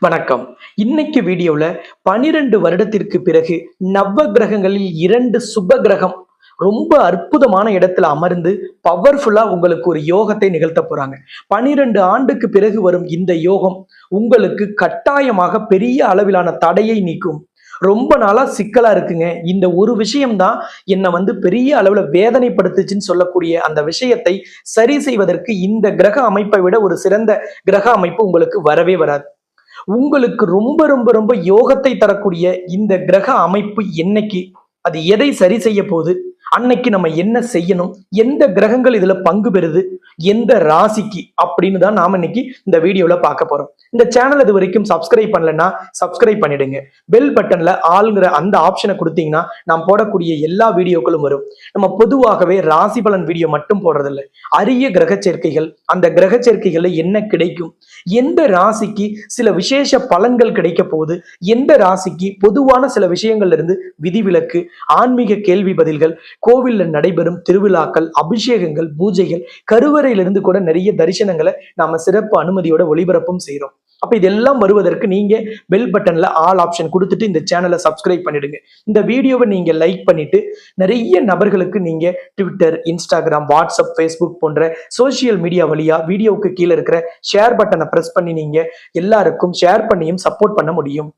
வணக்கம். இன்னைக்கு வீடியோல 12 வருடத்திற்கு பிறகு நவ கிரகங்களில் 2 சுப கிரகம் ரொம்ப அற்புதமான இடத்துல அமர்ந்து பவர்ஃபுல்லா உங்களுக்கு ஒரு யோகத்தை நிகழ்த்த போறாங்க. 12 ஆண்டுக்கு பிறகு வரும் இந்த யோகம் உங்களுக்கு கட்டாயமாக பெரிய அளவிலான தடையை நீக்கும். ரொம்ப நாளா சிக்கலா இருக்குங்க. இந்த ஒரு விஷயம் தான் என்ன பெரிய அளவுல வேதனைப்படுத்துச்சுன்னு சொல்லக்கூடிய அந்த விஷயத்தை சரி செய்வதற்கு இந்த கிரக அமைப்பை விட ஒரு சிறந்த கிரக அமைப்பு உங்களுக்கு வரவே வராது. உங்களுக்கு ரொம்ப ரொம்ப ரொம்ப யோகத்தை தரக்கூடிய இந்த கிரக அமைப்பு என்னைக்கு அது எதை சரி செய்ய போகுது, அன்னைக்கு நம்ம என்ன செய்யணும், எந்த கிரகங்கள் இதுல பங்கு பெறுது, எந்த ராசிக்கு அப்படின்னு தான் நாம இன்னைக்கு இந்த வீடியோல பார்க்க போறோம். இந்த சேனல் இது வரைக்கும் சப்ஸ்கிரைப் பண்ணலன்னா சப்ஸ்கிரைப் பண்ணிடுங்க. பெல் பட்டன்ல ஆளுங்கிற அந்த ஆப்ஷனை கொடுத்தீங்கன்னா நான் போடக்கூடிய எல்லா வீடியோக்களும் வரும். நம்ம பொதுவாகவே ராசி பலன் வீடியோ மட்டும் போடுறதில்ல, அரிய கிரக சேர்க்கைகள், அந்த கிரக சேர்க்கைகள்ல என்ன கிடைக்கும், எந்த ராசிக்கு சில விசேஷ பலன்கள் கிடைக்க போகுது, எந்த ராசிக்கு பொதுவான சில விஷயங்கள்ல இருந்து விதிவிலக்கு, ஆன்மீக கேள்வி பதில்கள், கோவில்ல நடைபெறும் திருவிழாக்கள், அபிஷேகங்கள், பூஜைகள், கருவறையிலிருந்து கூட நிறைய தரிசனங்களை நாம சிறப்பு அனுமதியோட ஒளிபரப்பும் செய்யறோம். அப்ப இதெல்லாம் வருவதற்கு நீங்க பெல் பட்டன்ல ஆல் ஆப்ஷன் கொடுத்துட்டு இந்த சேனலை சப்ஸ்கிரைப் பண்ணிடுங்க. இந்த வீடியோவை நீங்க லைக் பண்ணிட்டு நிறைய நபர்களுக்கு நீங்க ட்விட்டர், இன்ஸ்டாகிராம், வாட்ஸ்அப், ஃபேஸ்புக் போன்ற சோசியல் மீடியா வழியா வீடியோவுக்கு கீழே இருக்கிற ஷேர் பட்டனை பிரஸ் பண்ணி நீங்க எல்லாருக்கும் ஷேர் பண்ணியும் சப்போர்ட் பண்ண முடியும்.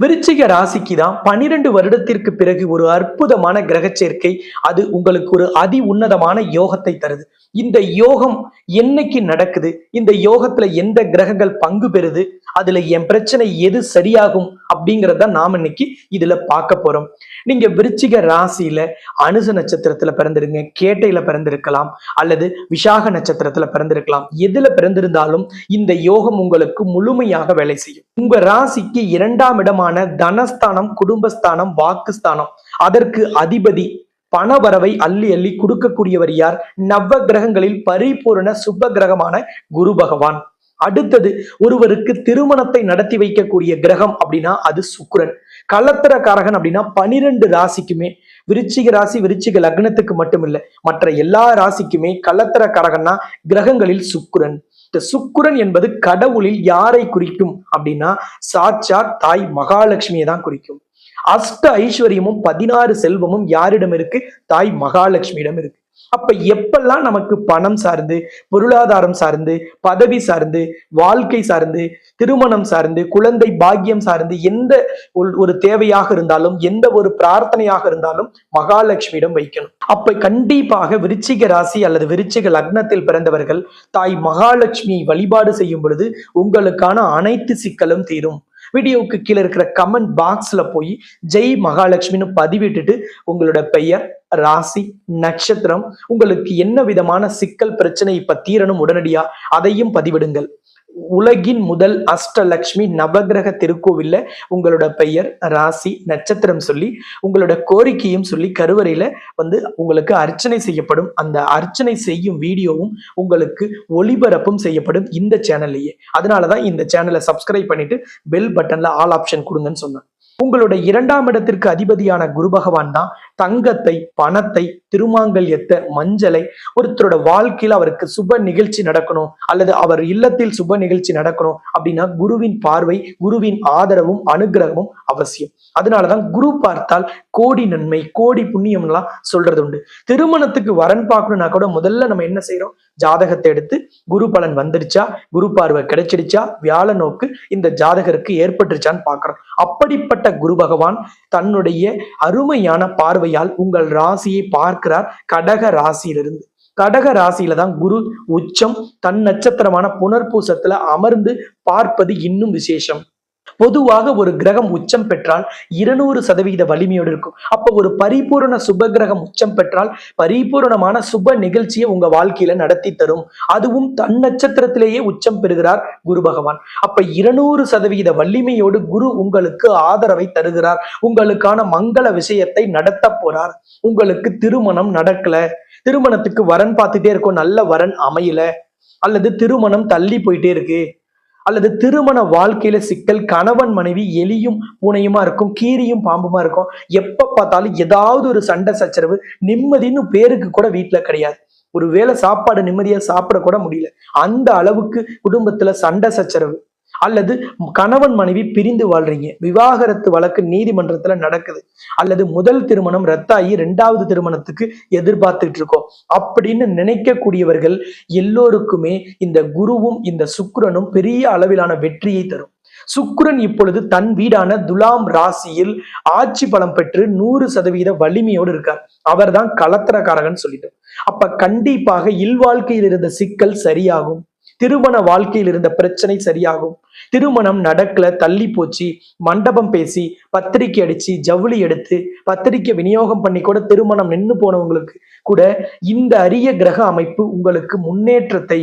விருச்சிக ராசிக்கு தான் 12 வருடத்திற்கு பிறகு ஒரு அற்புதமான கிரக சேர்க்கை. அது உங்களுக்கு ஒரு அதி உன்னதமான யோகத்தை தருது. இந்த யோகம் என்னைக்கு நடக்குது, இந்த யோகத்துல எந்த கிரகங்கள் பங்கு பெறுது, அதுல என் பிரச்சனை எது சரியாகும் அப்படிங்கறத நாம இன்னைக்கு இதுல பார்க்க போறோம். நீங்க விருச்சிக ராசியில அனுச நட்சத்திரத்துல பிறந்திருங்க, கேட்டையில பிறந்திருக்கலாம், அல்லது விசாக நட்சத்திரத்துல பிறந்திருக்கலாம். எதுல பிறந்திருந்தாலும் இந்த யோகம் உங்களுக்கு முழுமையாக வேலை செய்யும். உங்க ராசிக்கு 2ஆம் இடமான தனஸ்தானம், குடும்பஸ்தானம், வாக்குஸ்தானம், அதற்கு அதிபதி பணவரவை அள்ளி அள்ளி கொடுக்கக்கூடியவர் யார்? நவ கிரகங்களில் பரிபூரண சுப கிரகமான குரு பகவான். அடுத்தது ஒருவருக்கு திருமணத்தை நடத்தி வைக்கக்கூடிய கிரகம் அப்படின்னா அது சுக்கிரன். கலத்திரக்காரகன் அப்படின்னா 12 ராசிக்குமே, விருச்சிக ராசி விருச்சிக லக்னத்துக்கு மட்டும் இல்ல, மற்ற எல்லா ராசிக்குமே கலத்திரக்காரகன்னா கிரகங்களில் சுக்கிரன். இந்த சுக்கிரன் என்பது கடவுளில் யாரை குறிக்கும் அப்படின்னா சாட்சாத் தாய் மகாலட்சுமியை தான் குறிக்கும். அஷ்ட ஐஸ்வர்யமும் 16 செல்வமும் யாரிடம் இருக்கு? தாய் மகாலட்சுமியிடம் இருக்கு. அப்ப எப்பெல்லாம் நமக்கு பணம் சார்ந்து, பொருளாதாரம் சார்ந்து, பதவி சார்ந்து, வாழ்க்கை சார்ந்து, திருமணம் சார்ந்து, குழந்தை பாக்கியம் சார்ந்து எந்த ஒரு தேவையாக இருந்தாலும், எந்த ஒரு பிரார்த்தனையாக இருந்தாலும் மகாலட்சுமியிடம் வைக்கணும். அப்ப கண்டிப்பாக விருச்சிக ராசி அல்லது விருச்சிக லக்னத்தில் பிறந்தவர்கள் தாய் மகாலட்சுமியை வழிபாடு செய்யும் பொழுது உங்களுக்கான அனைத்து சிக்கலும் தீரும். வீடியோவுக்கு கீழே இருக்கிற கமெண்ட் பாக்ஸ்ல போய் ஜெய் மகாலட்சுமின்னு பதிவிட்டுட்டு உங்களோட பெயர், ராசி, நட்சத்திரம், உங்களுக்கு என்ன விதமான சிக்கல் பிரச்சனை இப்ப தீரணும் உடனடியா அதையும் பதிவிடுங்கள். உலகின் முதல் அஷ்டலட்சுமி நவகிரக திருக்கோவில்ல உங்களோட பெயர், ராசி, நட்சத்திரம் சொல்லி உங்களோட கோரிக்கையும் சொல்லி கருவறையில உங்களுக்கு அர்ச்சனை செய்யப்படும். அந்த அர்ச்சனை செய்யும் வீடியோவும் உங்களுக்கு ஒளிபரப்பும் செய்யப்படும் இந்த சேனல்லையே. அதனாலதான் இந்த சேனலை சப்ஸ்கிரைப் பண்ணிட்டு பெல் பட்டன்ல ஆல் ஆப்ஷன் கொடுங்கன்னு சொன்னேன். உங்களோட 2ஆம் இடத்திற்கு அதிபதியான குரு பகவான் தான் தங்கத்தை, பணத்தை, திருமாங்கல்யத்தை, மஞ்சளை, ஒருத்தரோட வாழ்க்கையில அவருக்கு சுப நிகழ்ச்சி நடக்கணும் அல்லது அவர் இல்லத்தில் சுப நிகழ்ச்சி நடக்கணும் அப்படின்னா குருவின் பார்வை, குருவின் ஆதரவும் அனுகிரகமும் அவசியம். அதனாலதான் குரு பார்த்தால் கோடி நன்மை, கோடி புண்ணியம்லாம் சொல்றது உண்டு. திருமணத்துக்கு வரன் பார்க்கணும்னா கூட முதல்ல நம்ம என்ன செய்யறோம்? ஜாதகத்தை எடுத்து குரு பலன் வந்துடுச்சா, குரு பார்வை கிடைச்சிடுச்சா, வியாழ நோக்கு இந்த ஜாதகருக்கு ஏற்பட்டுருச்சான்னு பாக்குறோம். அப்படிப்பட்ட குரு பகவான் தன்னுடைய அருமையான பார்வையால் உங்கள் ராசியை பார்க்கிறார். கடக ராசியிலிருந்து, கடக ராசியில தான் குரு உச்சம் தன் நட்சத்திரமான புனர்பூசத்துல அமர்ந்து பார்ப்பது இன்னும் விசேஷம். பொதுவாக ஒரு கிரகம் உச்சம் பெற்றால் 200% வலிமையோடு இருக்கும். அப்ப ஒரு பரிபூரண சுப கிரகம் உச்சம் பெற்றால் பரிபூரணமான சுப நிகழ்ச்சியை உங்க வாழ்க்கையில நடத்தி தரும். அதுவும் தன் நட்சத்திரத்திலேயே உச்சம் பெறுகிறார் குரு பகவான். அப்ப 200% வலிமையோடு குரு உங்களுக்கு ஆதரவை தருகிறார். உங்களுக்கான மங்கள விஷயத்தை நடத்த போறார். உங்களுக்கு திருமணம் நடக்கல, திருமணத்துக்கு வரன் பார்த்துட்டே இருக்கோம், நல்ல வரன் அமையல, அல்லது திருமணம் தள்ளி போயிட்டே இருக்கு, அல்லது திருமண வாழ்க்கையில சிக்கல், கணவன் மனைவி எலியும் பூனையுமா இருக்கும், கீரியும் பாம்புமா இருக்கும், எப்ப பார்த்தாலும் ஏதாவது ஒரு சண்டை சச்சரவு, நிம்மதின்னு பேருக்கு கூட வீட்டுல கிடையாது. ஒரு வேளை சாப்பாடு நிம்மதியா சாப்பிட கூட முடியல. அந்த அளவுக்கு குடும்பத்துல சண்டை சச்சரவு. அல்லது கணவன் மனைவி பிரிந்து வாழ்றீங்க, விவாகரத்து வழக்கு நீதிமன்றத்துல நடக்குது. அல்லது முதல் திருமணம் ரத்தாகி 2வது திருமணத்துக்கு எதிர்பார்த்துட்டு இருக்கோம் அப்படின்னு நினைக்கக்கூடியவர்கள் எல்லோருக்குமே இந்த குருவும் இந்த சுக்கிரனும் பெரிய அளவிலான வெற்றியை தரும். சுக்கிரன் இப்பொழுது தன் வீடான துலாம் ராசியில் ஆட்சி பலம் பெற்று 100% வலிமையோடு இருக்கார். அவர் தான் கலத்திரக்காரகன் சொல்லிட்டு. அப்ப கண்டிப்பாக இல்வாழ்க்கையில் இருந்த சிக்கல் சரியாகும். திருமண வாழ்க்கையில் இருந்த பிரச்சனை சரியாகும். திருமணம் நடக்கல, தள்ளி போச்சு, மண்டபம் பேசி பத்திரிக்கை அடிச்சு ஜவுளி எடுத்து பத்திரிக்கை விநியோகம் பண்ணி கூட திருமணம் நின்று போனவங்களுக்கு கூட இந்த அரிய கிரக அமைப்பு உங்களுக்கு முன்னேற்றத்தை,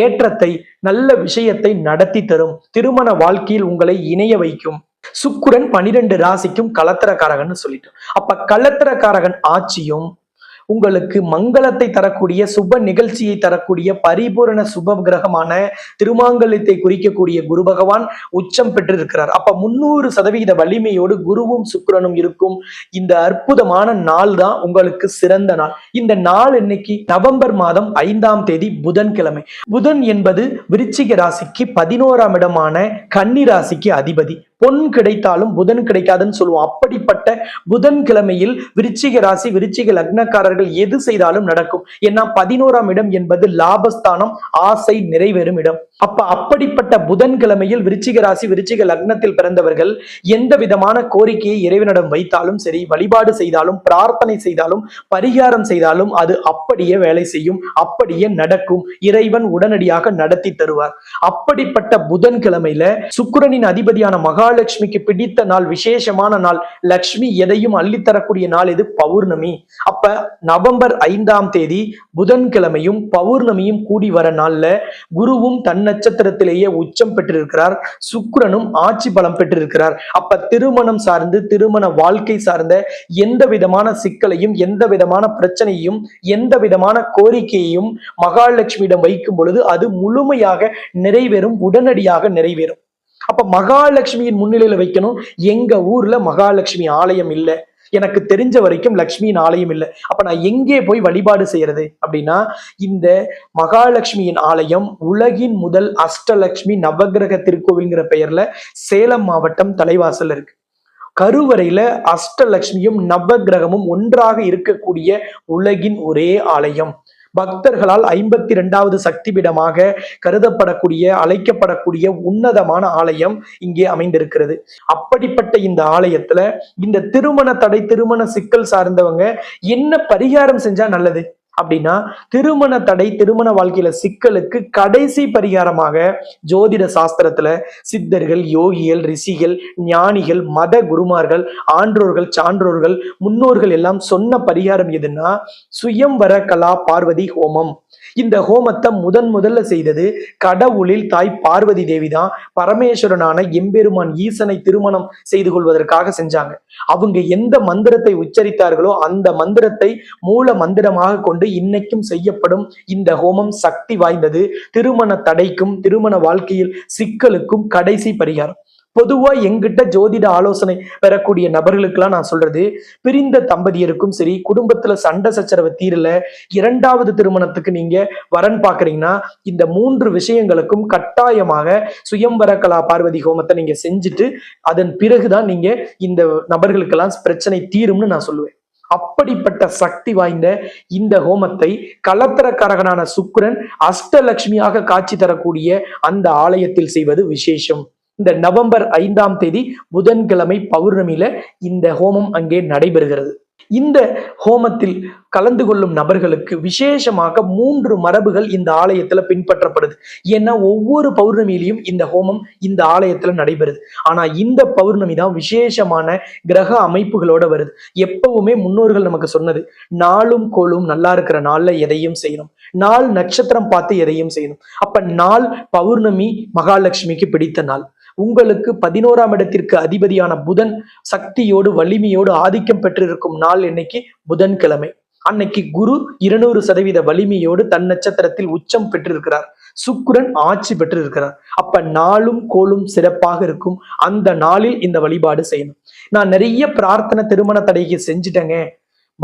ஏற்றத்தை, நல்ல விஷயத்தை நடத்தி தரும். திருமண வாழ்க்கையில் உங்களை இணைய வைக்கும். சுக்கிரன் 12 ராசிக்கும் கலத்திரக்காரகன் சொல்லிட்டு. அப்ப கலத்திரக்காரகன் ஆட்சியும் உங்களுக்கு மங்களத்தை தரக்கூடிய, சுப நிகழ்ச்சியை தரக்கூடிய, பரிபூரண சுப கிரகமான திருமாங்கல்யத்தை குறிக்கக்கூடிய குரு பகவான் உச்சம் பெற்றிருக்கிறார். அப்ப 300% வலிமையோடு குருவும் சுக்கிரனும் இருக்கும் இந்த அற்புதமான நாள் தான் உங்களுக்கு சிறந்த நாள். இந்த நாள் இன்னைக்கு நவம்பர் மாதம் 5ஆம் தேதி புதன்கிழமை. புதன் என்பது விருச்சிக ராசிக்கு 11ஆம் இடமான கன்னி ராசிக்கு அதிபதி. பொன் கிடைத்தாலும் புதன் கிடைக்காதுன்னு சொல்லுவோம். அப்படிப்பட்ட புதன்கிழமையில் விருச்சிக ராசி, விருச்சிக லக்னக்காரர்கள் எது செய்தாலும் நடக்கும். ஏன்னா 11ஆம் இடம் என்பது லாபஸ்தானம், ஆசை நிறைவேறும் இடம். அப்படிப்பட்ட புதன்கிழமையில் விருச்சிக ராசி, விருச்சிக லக்னத்தில் பிறந்தவர்கள் எந்த விதமான கோரிக்கையை இறைவனிடம் வைத்தாலும் சரி, வழிபாடு செய்தாலும், பிரார்த்தனை செய்தாலும், பரிகாரம் செய்தாலும் அது அப்படியே வேலை செய்யும், அப்படியே நடக்கும். இறைவன் உடனடியாக நடத்தி தருவார். அப்படிப்பட்ட புதன்கிழமையில சுக்கிரனின் அதிபதியான மகாலட்சுமிக்கு பிடித்த நாள், விசேஷமான நாள். லட்சுமி எதையும் அள்ளித்தரக்கூடிய நாள் இது பௌர்ணமி. அப்ப நவம்பர் 5ஆம் தேதி புதன்கிழமையும் பௌர்ணமியும் கூடி வர நாள்ல குருவும் தன் நட்சத்திரத்திலேயே உச்சம் பெற்றிருக்கிறார், சுக்கிரனும் ஆட்சி பலம் பெற்றிருக்கிறார். அப்ப திருமணம் சார்ந்து, திருமண வாழ்க்கை சார்ந்த எந்த விதமான சிக்கலையும், எந்த விதமான பிரச்சனையும், எந்த விதமான கோரிக்கையையும் மகாலட்சுமியிடம் வைக்கும் பொழுது அது முழுமையாக நிறைவேறும், உடனடியாக நிறைவேறும். அப்ப மகாலட்சுமியின் முன்னிலையில வைக்கணும். எங்க ஊர்ல மகாலட்சுமி ஆலயம் இல்லை, எனக்கு தெரிஞ்ச வரைக்கும் லட்சுமியின் ஆலயம் இல்லை. அப்ப நான் எங்கே போய் வழிபாடு செய்யறது அப்படின்னா, இந்த மகாலட்சுமியின் ஆலயம் உலகின் முதல் அஷ்டலட்சுமி நவகிரக திருக்கோவில்ங்கிற பெயர்ல சேலம் மாவட்டம் தலைவாசல் இருக்கு. கருவறையில அஷ்டலட்சுமியும் நவகிரகமும் ஒன்றாக இருக்கக்கூடிய உலகின் ஒரே ஆலயம். பக்தர்களால் 52வது சக்தி பீடமாக கருதப்படக்கூடிய, அழைக்கப்படக்கூடிய உன்னதமான ஆலயம் இங்கே அமைந்திருக்கிறது. அப்படிப்பட்ட இந்த ஆலயத்துல இந்த திருமண தடை, திருமண சிக்கல் சார்ந்தவங்க என்ன பரிகாரம் செஞ்சா நல்லது அப்படின்னா, திருமண தடை, திருமண வாழ்க்கையில சிக்கலுக்கு கடைசி பரிகாரமாக ஜோதிட சாஸ்திரத்துல சித்தர்கள், யோகிகள், ரிஷிகள், ஞானிகள், மத குருமார்கள், ஆன்றோர்கள், சான்றோர்கள், முன்னோர்கள் எல்லாம் சொன்ன பரிகாரம் எதுன்னா சுயம்வர கலா பார்வதி ஹோமம். இந்த ஹோமத்தை முதல்ல செய்தது கடவுளில் தாய் பார்வதி தேவி தான். பரமேஸ்வரனான எம்பெருமான் ஈசனை திருமணம் செய்து கொள்வதற்காக செஞ்சாங்க. அவங்க எந்த மந்திரத்தை உச்சரித்தார்களோ அந்த மந்திரத்தை மூல மந்திரமாக கொண்டு இன்னைக்கும் செய்யப்படும் இந்த ஹோமம் சக்தி வாய்ந்தது. திருமண தடைக்கும், திருமண வாழ்க்கையில் சிக்கலுக்கும் கடைசி பரிகாரம். பொதுவா எங்கிட்ட ஜோதிட ஆலோசனை பெறக்கூடிய நபர்களுக்கெல்லாம் நான் சொல்றது, பிரிந்த தம்பதியருக்கும் சரி, குடும்பத்துல சண்டை சச்சரவு தீரல, 2வது திருமணத்துக்கு நீங்க வரன் பாக்குறீங்கன்னா இந்த 3 விஷயங்களுக்கும் கட்டாயமாக சுயம்வர கலா பார்வதி ஹோமத்தை நீங்க செஞ்சுட்டு அதன் பிறகுதான் நீங்க இந்த நபர்களுக்கெல்லாம் பிரச்சனை தீரும்னு நான் சொல்லுவேன். அப்படிப்பட்ட சக்தி வாய்ந்த இந்த ஹோமத்தை கலத்திரக்காரகனான சுக்கிரன் அஷ்டலட்சுமியாக காட்சி தரக்கூடிய அந்த ஆலயத்தில் செய்வது விசேஷம். இந்த நவம்பர் 5ஆம் தேதி புதன்கிழமை பௌர்ணமியில இந்த ஹோமம் அங்கே நடைபெறுகிறது. இந்த ஹோமத்தில் கலந்து கொள்ளும் நபர்களுக்கு விசேஷமாக 3 மரபுகள் இந்த ஆலயத்துல பின்பற்றப்படுது. ஏன்னா ஒவ்வொரு பௌர்ணமியிலையும் இந்த ஹோமம் இந்த ஆலயத்துல நடைபெறுது. ஆனா இந்த பௌர்ணமி தான் விசேஷமான கிரக அமைப்புகளோட வருது. எப்பவுமே முன்னோர்கள் நமக்கு சொன்னது, நாளும் கோளும் நல்லா இருக்கிற நாள்ல எதையும் செய்யணும், நாள் நட்சத்திரம் பார்த்து எதையும் செய்யணும். அப்ப நாள் பௌர்ணமி மகாலட்சுமிக்கு பிடித்த நாள். உங்களுக்கு 11ஆம் இடத்திற்கு அதிபதியான புதன் சக்தியோடு, வலிமையோடு ஆதிக்கம் பெற்றிருக்கும் நாள் இன்னைக்கு புதன்கிழமை. அன்னைக்கு குரு 200% வலிமையோடு தன் நட்சத்திரத்தில் உச்சம் பெற்றிருக்கிறார். சுக்கிரன் ஆட்சி பெற்றிருக்கிறார். அப்ப நாளும் கோளும் சிறப்பாக இருக்கும். அந்த நாளில் இந்த வழிபாடு செய்யணும். நான் நிறைய பிரார்த்தனை திருமண தடைக்கு செஞ்சுட்டேங்க,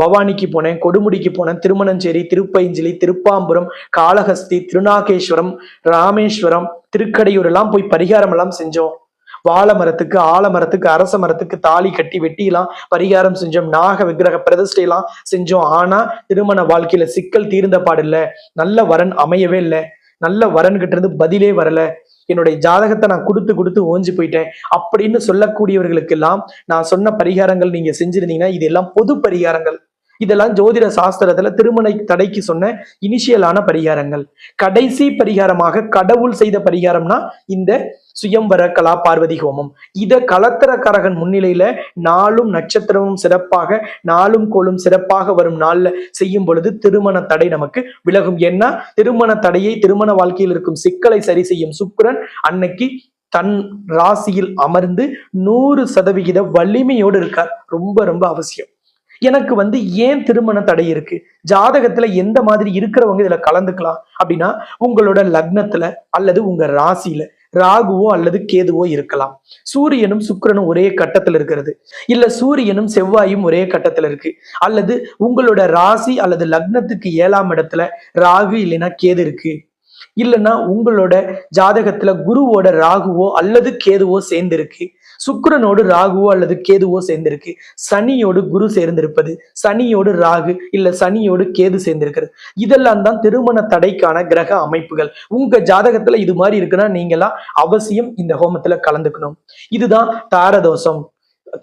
பவானிக்கு போனேன், கொடுமுடிக்கு போனேன், திருமணஞ்சேரி, திருப்பைஞ்சிலி, திருப்பாம்புரம், காளஹஸ்தி, திருநாகேஸ்வரம், ராமேஸ்வரம், திருக்கடையூர் எல்லாம் போய் பரிகாரம் எல்லாம் செஞ்சோம். வாழை மரத்துக்கு, ஆலமரத்துக்கு, அரச மரத்துக்கு தாலி கட்டி வெட்டிலாம் பரிகாரம் செஞ்சோம். நாக விக்கிரக பிரதிஷ்டையெல்லாம் செஞ்சோம். ஆனா திருமண வாழ்க்கையில சிக்கல் தீர்ந்த பாடில்ல, நல்ல வரன் அமையவே இல்லை. நல்ல வரன் கிட்ட இருந்து பதிலே வரல. என்னுடைய ஜாதகத்தை நான் கொடுத்து ஓஞ்சு போயிட்டேன் அப்படின்னு சொல்லக்கூடியவர்களுக்கெல்லாம் நான் சொன்ன பரிகாரங்கள் நீங்க செஞ்சிருந்தீங்கன்னா இதெல்லாம் பொது பரிகாரங்கள். இதெல்லாம் ஜோதிட சாஸ்திரத்துல திருமண தடைக்கு சொன்ன இனிஷியலான பரிகாரங்கள். கடைசி பரிகாரமாக கடவுள் செய்த பரிகாரம்னா இந்த சுயம்வர கலா பார்வதி ஹோமம். இத கலத்திரக்காரகன் முன்னிலையில நாளும் நட்சத்திரமும் சிறப்பாக, நாளும் கோளும் சிறப்பாக வரும் நாள்ல செய்யும் பொழுது திருமண தடை நமக்கு விலகும். ஏன்னா திருமண தடையை, திருமண வாழ்க்கையில் இருக்கும் சிக்கலை சரி செய்யும் சுக்கிரன் அன்னைக்கு தன் ராசியில் அமர்ந்து 100% வலிமையோடு இருக்கார். ரொம்ப ரொம்ப அவசியம். எனக்கு ஏன் திருமண தடை இருக்கு, ஜாதகத்துல எந்த மாதிரி இருக்கிறவங்க இதுல கலந்துக்கலாம் அப்படின்னா, உங்களோட லக்னத்துல அல்லது உங்க ராசியில ராகுவோ அல்லது கேதுவோ இருக்கலாம். சூரியனும் சுக்கிரனும் ஒரே கட்டத்துல இருக்கிறது, இல்ல சூரியனும் செவ்வாயும் ஒரே கட்டத்துல இருக்கு, அல்லது உங்களோட ராசி அல்லது லக்னத்துக்கு 7ஆம் இடத்துல ராகு இல்லைன்னா கேது இருக்கு, இல்லைன்னா உங்களோட ஜாதகத்துல குருவோட ராகுவோ அல்லது கேதுவோ சேர்ந்திருக்கு, சுக்கிரனோடு ராகுவோ அல்லது கேதுவோ சேர்ந்திருக்கு, சனியோடு குரு சேர்ந்திருப்பது, சனியோடு ராகு இல்ல சனியோடு கேது சேர்ந்திருக்கிறது, இதெல்லாம் தான் திருமண தடைக்கான கிரக அமைப்புகள். உங்க ஜாதகத்துல இது மாதிரி இருக்குன்னா நீங்களாம் அவசியம் இந்த ஹோமத்துல கலந்துக்கணும். இதுதான் தாரதோஷம்,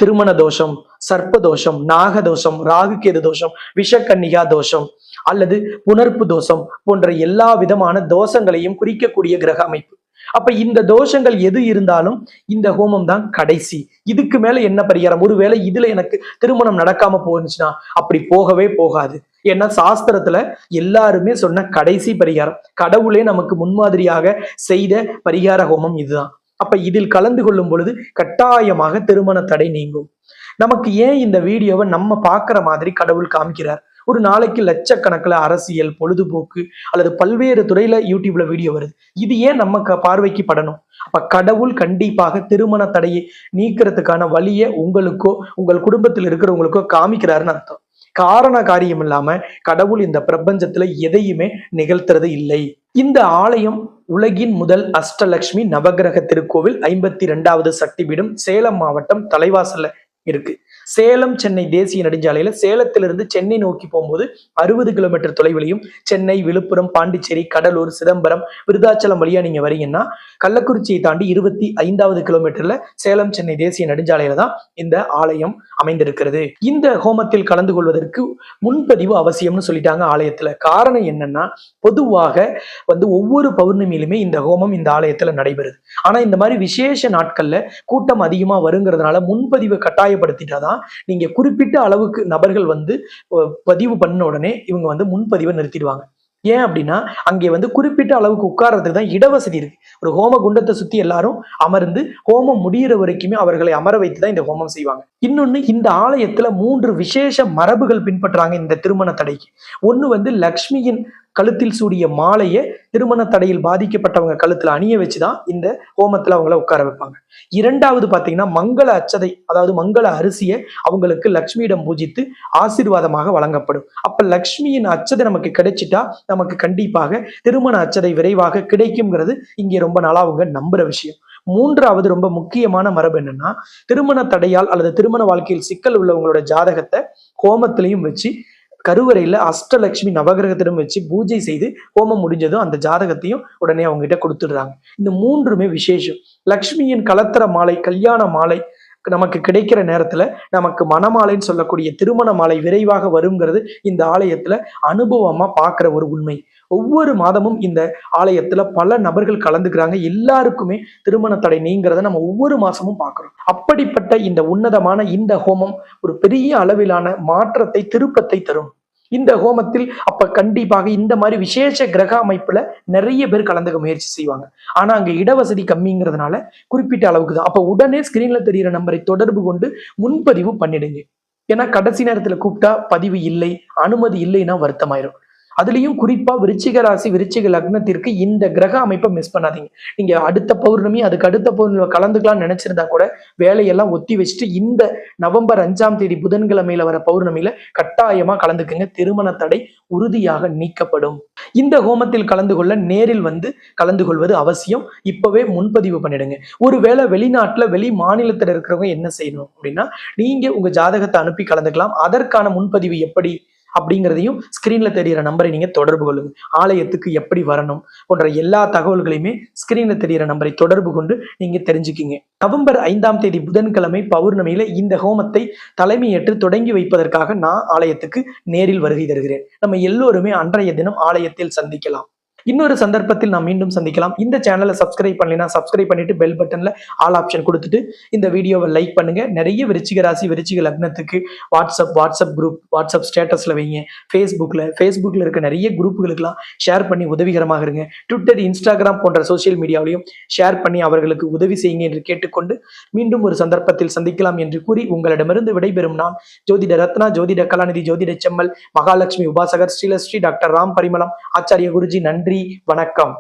திருமண தோஷம், சர்ப்ப தோஷம், நாகதோஷம், ராகு கேது தோஷம், விஷக்கன்னிகா தோஷம் அல்லது புணர்ப்பு தோஷம் போன்ற எல்லா விதமான தோஷங்களையும் குறிக்கக்கூடிய கிரக அமைப்பு. அப்ப இந்த தோஷங்கள் எது இருந்தாலும் இந்த ஹோமம் தான் கடைசி. இதுக்கு மேல என்ன பரிகாரம்? ஒருவேளை இதுல எனக்கு திருமணம் நடக்காம போச்சுன்னா அப்படி போகவே போகாது. ஏன்னா சாஸ்திரத்துல எல்லாருமே சொன்ன கடைசி பரிகாரம், கடவுளே நமக்கு முன்மாதிரியாக செய்த பரிகார ஹோமம் இதுதான். அப்ப இதில் கலந்து கொள்ளும் பொழுது கட்டாயமாக திருமண தடை நீங்கும். நமக்கு ஏன் இந்த வீடியோவை நம்ம பார்க்குற மாதிரி கடவுள் காமிக்கிறார்? ஒரு நாளைக்கு லட்சக்கணக்கில் அரசியல், பொழுதுபோக்கு அல்லது பல்வேறு துறையில யூடியூப்ல வீடியோ வருது. இது ஏன் நம்ம பார்வைக்கு படணும்? அப்ப கடவுள் கண்டிப்பாக திருமண தடையை நீக்கிறதுக்கான வழியை உங்களுக்கோ உங்கள் குடும்பத்தில் இருக்கிறவங்களுக்கோ காமிக்கிறாருன்னு அர்த்தம். காரண காரியம் இல்லாம கடவுள் இந்த பிரபஞ்சத்துல எதையுமே நிகழ்த்துறது இல்லை. இந்த ஆலயம் உலகின் முதல் அஷ்டலட்சுமி நவகிரக திருக்கோவில் 52வது சக்தி பீடம் சேலம் மாவட்டம் தலைவாசல்ல இருக்கு. சேலம் சென்னை தேசிய நெடுஞ்சாலையில சேலத்திலிருந்து சென்னை நோக்கி போகும்போது 60 கிலோமீட்டர் தொலைவிலையும், சென்னை, விழுப்புரம், பாண்டிச்சேரி, கடலூர், சிதம்பரம், விருதாச்சலம் வழியா நீங்க வரீங்கன்னா கள்ளக்குறிச்சியை தாண்டி 25வது கிலோமீட்டர்ல சேலம் சென்னை தேசிய நெடுஞ்சாலையில தான் இந்த ஆலயம் அமைந்திருக்கிறது. இந்த ஹோமத்தில் கலந்து கொள்வதற்கு முன்பதிவு அவசியம்னு சொல்லிட்டாங்க ஆலயத்துல. காரணம் என்னன்னா, பொதுவாக ஒவ்வொரு பௌர்ணமியிலுமே இந்த ஹோமம் இந்த ஆலயத்துல நடைபெறுது. ஆனா இந்த மாதிரி விசேஷ நாட்கள்ல கூட்டம் அதிகமா வருங்கிறதுனால முன்பதிவை கட்டாயப்படுத்திட்டாதான் நீங்க குறிப்பிட்ட அளவுக்கு நபர்கள் பதிவு பண்ண உடனே இவங்க முன்பதிவை நிறுத்திடுவாங்க. ஏன் அப்படின்னா, அங்கே குறிப்பிட்ட அளவுக்கு உட்கார்றதுக்கு தான் இடவசதி இருக்கு. ஒரு ஹோம குண்டத்தை சுத்தி எல்லாரும் அமர்ந்து ஹோமம் முடிகிற வரைக்குமே அவர்களை அமர வைத்துதான் இந்த ஹோமம் செய்வாங்க. இன்னொன்னு, இந்த ஆலயத்துல 3 விசேஷ மரபுகள் பின்பற்றாங்க இந்த திருமண தடைக்கு. ஒண்ணு லக்ஷ்மியின் கழுத்தில் சூடிய மாலையை திருமண தடையில் பாதிக்கப்பட்டவங்க கழுத்துல அணிய வச்சுதான் இந்த ஹோமத்துல அவங்கள உட்கார வைப்பாங்க. இரண்டாவது பாத்தீங்கன்னா, மங்கள அச்சதை, அதாவது மங்கள அரிசியை அவங்களுக்கு லக்ஷ்மியிடம் பூஜித்து ஆசீர்வாதமாக வழங்கப்படும். அப்ப லக்ஷ்மியின் அச்சதை நமக்கு கிடைச்சிட்டா நமக்கு கண்டிப்பாக திருமண அச்சதை விரைவாக கிடைக்கும்ங்கிறது இங்கே ரொம்ப நாளா அவங்க நம்புற விஷயம். மூன்றாவது ரொம்ப முக்கியமான மரபு என்னன்னா, திருமண தடையால் அல்லது திருமண வாழ்க்கையில் சிக்கல் உள்ளவங்களோட ஜாதகத்தை ஹோமத்திலையும் வச்சு கருவறையில அஷ்டலட்சுமி நவகிரகத்திடம் வச்சு பூஜை செய்து ஹோமம் முடிஞ்சதும் அந்த ஜாதகத்தையும் உடனே அவங்க கிட்ட கொடுத்துடுறாங்க. இந்த 3மே விசேஷம். லக்ஷ்மியின் கலத்திர மாலை, கல்யாண மாலை நமக்கு கிடைக்கிற நேரத்துல நமக்கு மணமாலைன்னு சொல்லக்கூடிய திருமண மாலை விரைவாக வருங்கிறது இந்த ஆலயத்துல அனுபவமா பார்க்கிற ஒரு உண்மை. ஒவ்வொரு மாதமும் இந்த ஆலயத்துல பல நபர்கள் கலந்துக்கிறாங்க. எல்லாருக்குமே திருமண தடை நீங்கிறத நம்ம ஒவ்வொரு மாசமும் பார்க்கிறோம். அப்படிப்பட்ட இந்த உன்னதமான இந்த ஹோமம் ஒரு பெரிய அளவிலான மாற்றத்தை, திருப்பத்தை தரும். இந்த ஹோமத்தில் அப்ப கண்டிப்பாக இந்த மாதிரி விசேஷ கிரக அமைப்புல நிறைய பேர் கலந்துக்க முயற்சி செய்வாங்க. ஆனா அங்க இடவசதி கம்மிங்கிறதுனால குறிப்பிட்ட அளவுக்கு தான். அப்ப உடனே ஸ்கிரீன்ல தெரிகிற நம்பரை தொடர்பு கொண்டு முன்பதிவு பண்ணிடுங்க. ஏன்னா கடைசி நேரத்துல கூப்பிட்டா பதிவு இல்லை, அனுமதி இல்லைன்னா வருத்தமாயிரும். அதுலயும் குறிப்பா விருச்சிக ராசி விருச்சிக லக்னத்திற்கு இந்த கிரக அமைப்பை மிஸ் பண்ணாதீங்க. நீங்க அடுத்த பௌர்ணமி அதுக்கு அடுத்த பௌர்ணமி கலந்துக்கலாம்னு நினைச்சிருந்தா கூட வேலையெல்லாம் ஒத்தி வச்சுட்டு இந்த நவம்பர் 5ஆம் தேதி புதன்கிழமையில வர பௌர்ணமியில கட்டாயமா கலந்துக்குங்க. திருமண தடை உறுதியாக நீக்கப்படும். இந்த ஹோமத்தில் கலந்து கொள்ள நேரில் வந்து கலந்து கொள்வது அவசியம். இப்பவே முன்பதிவு பண்ணிடுங்க. ஒருவேளை வெளிநாட்டுல வெளி மாநிலத்துல இருக்கிறவங்க என்ன செய்யணும் அப்படின்னா, நீங்க உங்க ஜாதகத்தை அனுப்பி கலந்துக்கலாம். அதற்கான முன்பதிவு எப்படி அப்படிங்கிறதையும் ஸ்கிரீன்ல தெரியிற நம்பரை நீங்க தொடர்பு கொள்ளுங்க. ஆலயத்துக்கு எப்படி வரணும் போன்ற எல்லா தகவல்களையுமே ஸ்கிரீன்ல தெரியிற நம்பரை தொடர்பு கொண்டு நீங்க தெரிஞ்சுக்கிங்க. நவம்பர் 5ஆம் தேதி புதன்கிழமை பௌர்ணமியில இந்த ஹோமத்தை தலைமையேற்று தொடங்கி வைப்பதற்காக நான் ஆலயத்துக்கு நேரில் வருகை தருகிறேன். நம்ம எல்லோருமே அன்றைய தினம் ஆலயத்தில் சந்திக்கலாம். இன்னொரு சந்தர்ப்பத்தில் நாம் மீண்டும் சந்திக்கலாம். இந்த சேனலை சப்ஸ்கிரைப் பண்ணலைன்னா சப்ஸ்கிரைப் பண்ணிட்டு பெல் பட்டன்ல ஆல் ஆப்ஷன் கொடுத்துட்டு இந்த வீடியோவை லைக் பண்ணுங்க. நிறைய விருச்சிக ராசி விருச்சிக லக்னத்துக்கு வாட்ஸ்அப் குரூப், வாட்ஸ்அப் ஸ்டேட்டஸ்ல வைங்க. ஃபேஸ்புக்ல இருக்க நிறைய குரூப்புகளுக்கெல்லாம் ஷேர் பண்ணி உதவிகரமாக இருங்க. ட்விட்டர், இன்ஸ்டாகிராம் போன்ற சோசியல் மீடியாவிலையும் ஷேர் பண்ணி அவர்களுக்கு உதவி செய்யுங்க என்று கேட்டுக்கொண்டு மீண்டும் ஒரு சந்தர்ப்பத்தில் சந்திக்கலாம் என்று கூறி உங்களிடமிருந்து விடைபெறும் நான் ஜோதிட ரத்னா, ஜோதிட கலாநிதி, ஜோதிட செம்மல், மகாலட்சுமி உபாசகர், ஸ்ரீலஸ்ரீ டாக்டர் ராம் பரிமளம் ஆச்சாரிய குருஜி. நன்றி, வணக்கம்.